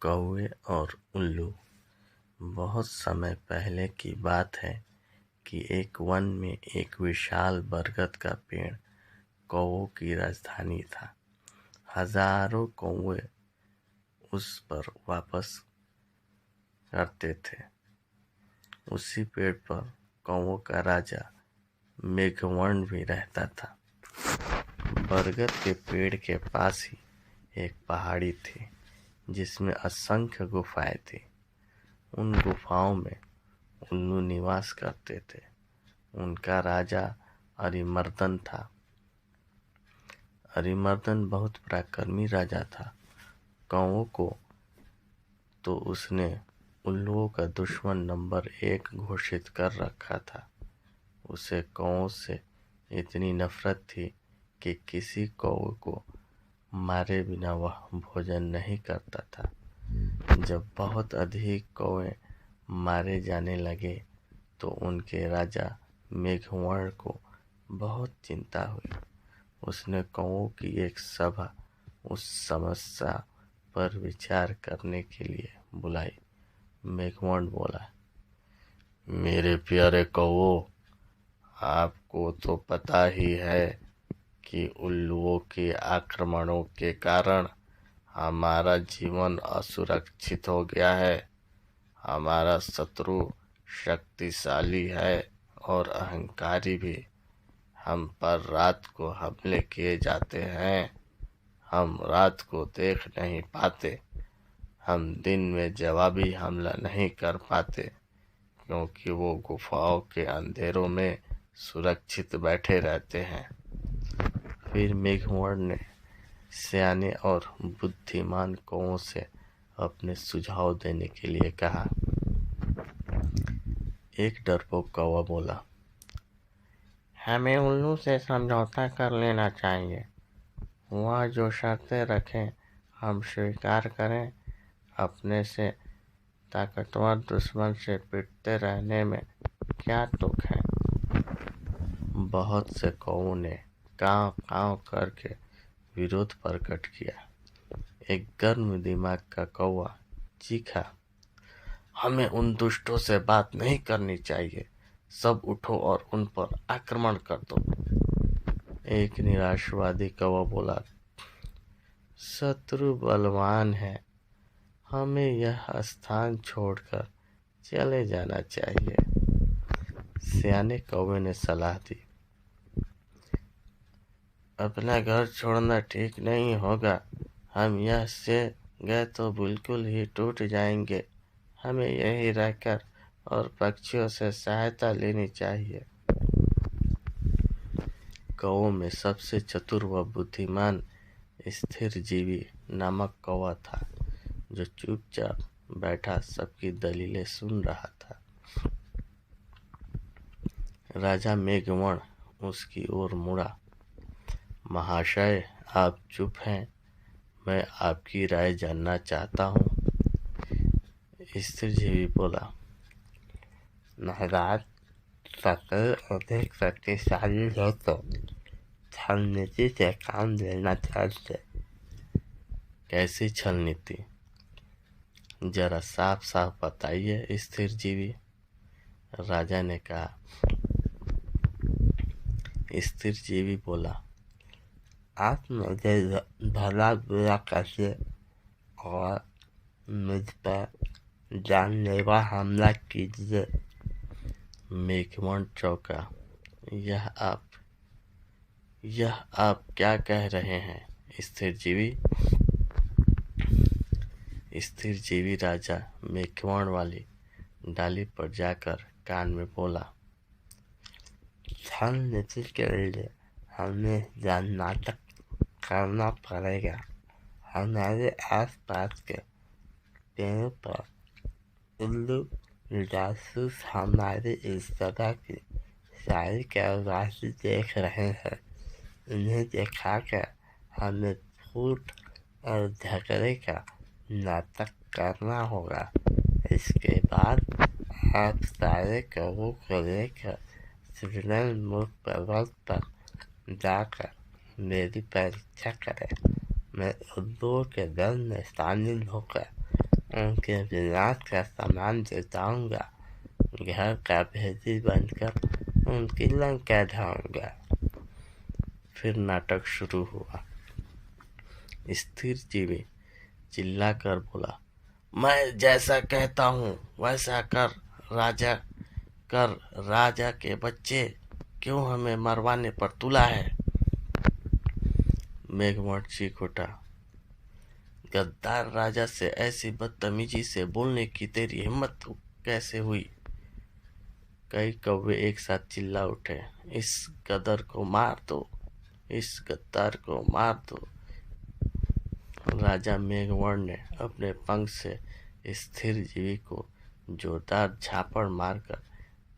कौवे और उल्लू। बहुत समय पहले की बात है कि एक वन में एक विशाल बरगद का पेड़ कौवों की राजधानी था। हजारों कौवे उस पर वापस करते थे। उसी पेड़ पर कौवों का राजा मेघवर्ण भी रहता था। बरगद के पेड़ के पास ही एक पहाड़ी थी जिसमें असंख्य गुफाएं थी। उन गुफाओं में उल्लू निवास करते थे। उनका राजा अरिमर्दन था। अरिमर्दन बहुत पराक्रमी राजा था। कौवों को तो उसने उल्लुओं का दुश्मन नंबर 1 घोषित कर रखा था। उसे कौवों से इतनी नफरत थी कि किसी कौवे को मारे बिना वह भोजन नहीं करता था। जब बहुत अधिक कौवे मारे जाने लगे तो उनके राजा मेघवर्ण को बहुत चिंता हुई। उसने कौवों की एक सभा उस समस्या पर विचार करने के लिए बुलाई। मेघवर्ण बोला, मेरे प्यारे कौवों, आपको तो पता ही है कि उल्लुओं के आक्रमणों के कारण हमारा जीवन असुरक्षित हो गया है। हमारा शत्रु शक्तिशाली है और अहंकारी भी। हम पर रात को हमले किए जाते हैं। हम रात को देख नहीं पाते। हम दिन में जवाबी हमला नहीं कर पाते क्योंकि वो गुफाओं के अंधेरों में सुरक्षित बैठे रहते हैं। फिर मेघवर्ण ने सियाने और बुद्धिमान कौवों से अपने सुझाव देने के लिए कहा। एक डरपोक कौवा बोला, हमें उल्लू से समझौता कर लेना चाहिए। वह जो शर्तें रखें हम स्वीकार करें। अपने से ताकतवर दुश्मन से पिटते रहने में क्या दुख है। बहुत से कौवों ने कांव कांव करके विरोध प्रकट किया। एक गर्म दिमाग का कौवा चीखा, हमें उन दुष्टों से बात नहीं करनी चाहिए। सब उठो और उन पर आक्रमण कर दो। एक निराशवादी कौवा बोला, शत्रु बलवान है। हमें यह स्थान छोड़कर चले जाना चाहिए। सियाने कौवे ने सलाह दी, अपना घर छोड़ना ठीक नहीं होगा। हम यह से गए तो बिल्कुल ही टूट जाएंगे। हमें यहीं रहकर और पक्षियों से सहायता लेनी चाहिए। कौवों में सबसे चतुर व बुद्धिमान स्थिर जीवी नामक कौवा था जो चुपचाप बैठा सबकी दलीलें सुन रहा था। राजा मेघवर्ण उसकी ओर मुड़ा। महाशय, आप चुप हैं। मैं आपकी राय जानना चाहता हूँ। स्त्रीजीवी बोला, महाराज, शत्रु अधिक शक्तिशाली हो तो छल नीति से काम लेना चाहिए। कैसी छल नीति? जरा साफ साफ बताइए स्थिर जीवी, राजा ने कहा। स्थिर जीवी बोला, आप मुझे भला बुरा कैसे और मुझ पर जानलेवा हमला कीजिए। मेघवर्ण चौंका, यह आप क्या कह रहे हैं स्थिर जीवी? स्थिर जीवी राजा मेघवर्ण वाली डाली पर जाकर कान में बोला, छल नीति के लिए हमें जान नाटक करना पड़ेगा। हमारे आसपास के पेड़ों पर उल्लू जासूस हमारी इस जगह की सारी कार्रवाई देख रहे हैं। उन्हें दिखाकर हमें फूट और झगड़े का नाटक करना होगा। इसके बाद आप सारे कौवों को लेकर श्रीनमुख पर्वत पर जाकर मेरी परीक्षा करें। मैं उल्लुओं के दल में शामिल होकर उनके विनाश का सामान जुटाऊंगा, घर का भेदी बनकर उनकी लंका ढाऊंगा। फिर नाटक शुरू हुआ। स्थिर जीवी चिल्लाकर बोला, मैं जैसा कहता हूँ वैसा कर राजा के बच्चे, क्यों हमें मरवाने पर तुला है? मेघवर्ण चीख उठा, गद्दार राजा से ऐसी बदतमीजी से बोलने की तेरी हिम्मत कैसे हुई? कई कौवे एक साथ चिल्ला उठे, इस गदर को मार दो, इस गद्दार को मार दो। राजा मेघवर्ण ने अपने पंख से स्थिर जीवी को जोरदार झापड़ मारकर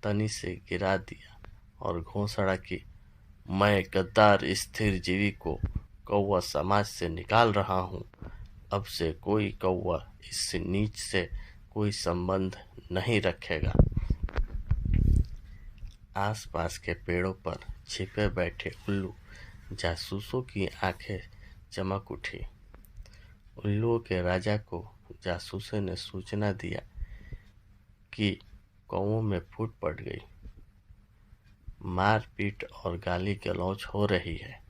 तनी से गिरा दिया और घोषणा की, मैं गद्दार स्थिर जीवी को कौवा समाज से निकाल रहा हूँ। अब से कोई कौवा इस नीच से कोई संबंध नहीं रखेगा। आसपास के पेड़ों पर छिपे बैठे उल्लू जासूसों की आंखें चमक उठी। उल्लुओं के राजा को जासूसों ने सूचना दिया कि कौवों में फूट पड़ गई, मारपीट और गाली गलौज हो रही है।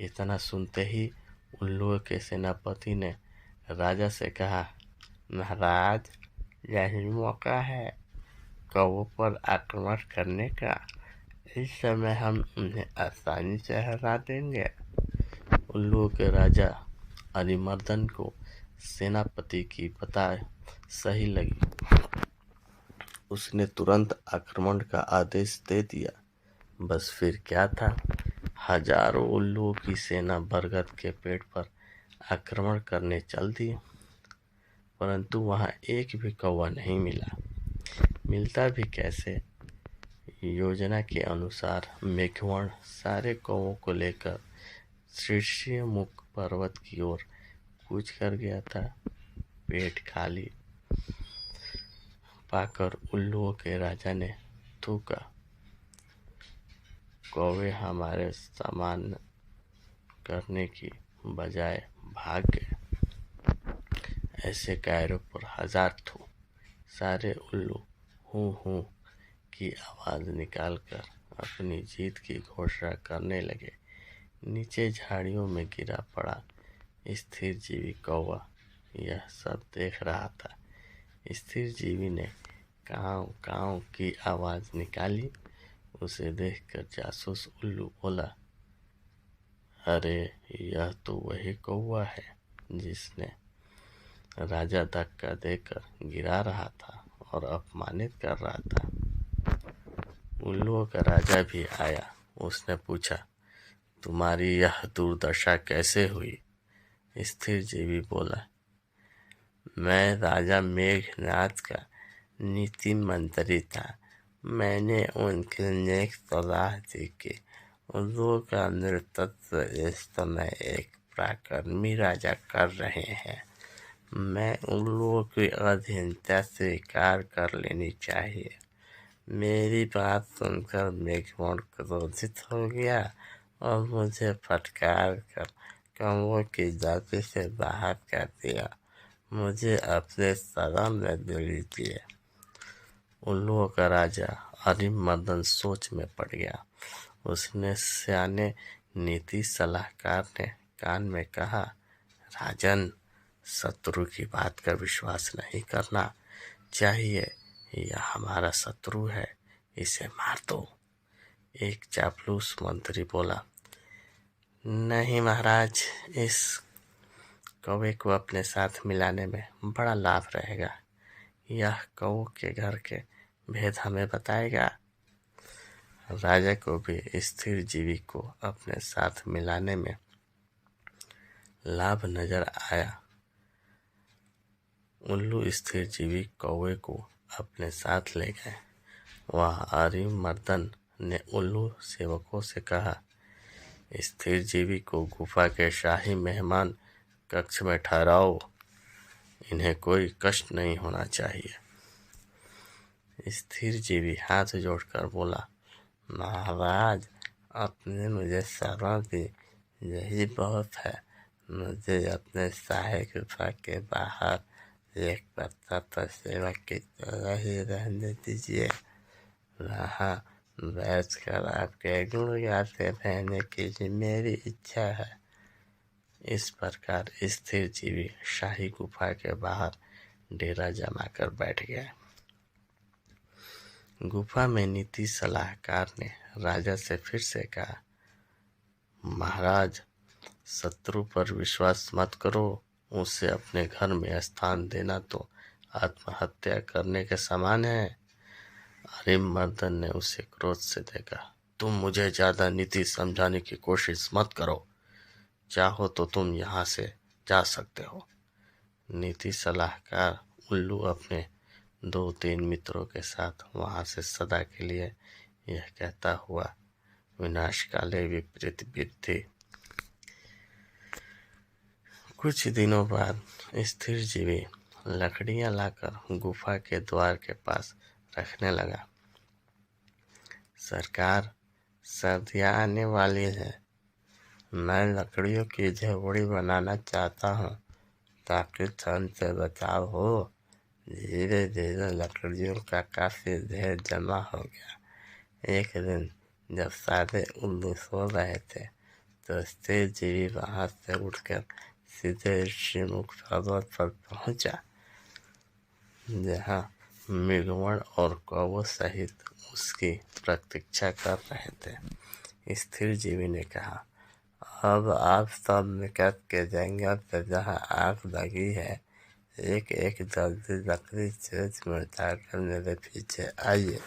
इतना सुनते ही उल्लुओं के सेनापति ने राजा से कहा, महाराज, यही मौका है कौवों पर आक्रमण करने का। इस समय हम उन्हें आसानी से हरा देंगे। उल्लुओं के राजा अरिमर्दन को सेनापति की बात सही लगी। उसने तुरंत आक्रमण का आदेश दे दिया। बस फिर क्या था, हजारों उल्लुओं की सेना बरगद के पेड़ पर आक्रमण करने चल दी, परंतु वहां एक भी कौवा नहीं मिला। मिलता भी कैसे? योजना के अनुसार मेघवर्ण सारे कौवों को लेकर शीर्षमुख पर्वत की ओर कूच कर गया था। पेट खाली पाकर उल्लुओं के राजा ने थूका, कौवे हमारे सामान करने की बजाय भाग गए। ऐसे कायरों पर हजार थू। सारे उल्लू हूँ हूँ की आवाज निकालकर अपनी जीत की घोषणा करने लगे। नीचे झाड़ियों में गिरा पड़ा स्थिर जीवी कौवा यह सब देख रहा था। स्थिर जीवी ने काँव काँव की आवाज निकाली। उसे देखकर जासूस उल्लू बोला, अरे यह तो वही कौवा है जिसने राजा धक्का देकर गिरा रहा था और अपमानित कर रहा था। उल्लुओं का राजा भी आया। उसने पूछा, तुम्हारी यह दुर्दशा कैसे हुई? स्थिर जीवी बोला, मैं राजा मेघनाद का नीति मंत्री था। मैंने उनकी नेक सलाह दी कि उल्लुओं का नेतृत्व इस समय एक पराक्रमी राजा कर रहे हैं। मैं उल्लुओं की अधीनता स्वीकार कर लेनी चाहिए। मेरी बात सुनकर मेघवर्ण क्रोधित हो गया और मुझे फटकार कर कौवों की जाति से बाहर कर दिया। मुझे अपने शरण में ले लीजिए। उल्लुओं का राजा अरिमर्दन सोच में पड़ गया। उसने सियाने नीति सलाहकार ने कान में कहा, राजन, शत्रु की बात का विश्वास नहीं करना चाहिए। यह हमारा शत्रु है, इसे मार दो। एक चापलूस मंत्री बोला, नहीं महाराज, इस कौवे को अपने साथ मिलाने में बड़ा लाभ रहेगा। यह कौवे के घर के भेद हमें बताएगा। राजा को भी स्थिर जीवी को अपने साथ मिलाने में लाभ नजर आया। उल्लू स्थिर जीवी कौवे को अपने साथ ले गए। वहाँ अरिमर्दन ने उल्लू सेवकों से कहा, स्थिर जीवी को गुफा के शाही मेहमान कक्ष में ठहराओ। इन्हें कोई कष्ट नहीं होना चाहिए। स्थिर जीवी हाथ जोड़कर बोला, महाराज, आपने मुझे शरण दी, यही बहुत है। मुझे अपने शाही गुफा के बाहर एक पत्ता तो सेवक की तरह ही रहने दीजिए, वहाँ बैठकर आपके गुण गाते रहने की मेरी इच्छा है। इस प्रकार स्थिर जीवी शाही गुफा के बाहर डेरा जमाकर बैठ गया। गुफा में नीति सलाहकार ने राजा से फिर से कहा, महाराज, शत्रु पर विश्वास मत करो। उसे अपने घर में स्थान देना तो आत्महत्या करने के समान है। अरिमर्दन ने उसे क्रोध से देखा। तुम मुझे ज्यादा नीति समझाने की कोशिश मत करो। चाहो तो तुम यहाँ से जा सकते हो। नीति सलाहकार उल्लू अपने 2-3 मित्रों के साथ वहां से सदा के लिए यह कहता हुआ विनाशकाले विपरीत विद्धि। कुछ दिनों बाद स्थिर जीवी लकड़ियां लाकर गुफा के द्वार के पास रखने लगा। सरकार, सर्दियां आने वाली है। मैं लकड़ियों की झोपड़ी बनाना चाहता हूँ ताकि ठंड से बचाव हो। धीरे धीरे लकड़ियों का काफी ढेर जमा हो गया। एक दिन जब सारे उल्लू सो रहे थे तो स्थिर जीवी वहां से उठकर सीधे ऋषिमुख पर्वत पर पहुंचा, जहां मृगवण और कौवों सहित उसकी प्रतीक्षा कर रहे थे। स्थिर जीवी ने कहा, अब आप सब निकट के जंगल से जहाँ आग लगी है, एक एक जल्दी लकड़ी चोंच में उठाकर मेरे पीछे आइए।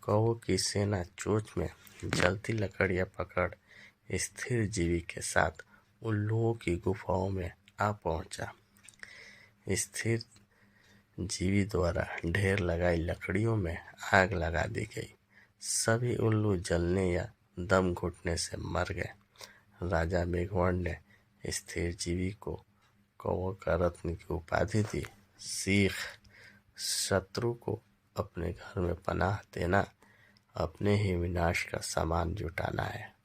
कौवों की सेना चोंच में जलती लकड़ियां पकड़ स्थिर जीवी के साथ उल्लुओं की गुफाओं में आ पहुंचा। स्थिर जीवी द्वारा ढेर लगाई लकड़ियों में आग लगा दी गई। सभी उल्लू जलने या दम घुटने से मर गए। राजा मेघवर्ण ने स्थिर जीवी को कौवों का रत्न की उपाधि दी। सीख, शत्रु को अपने घर में पनाह देना अपने ही विनाश का सामान जुटाना है।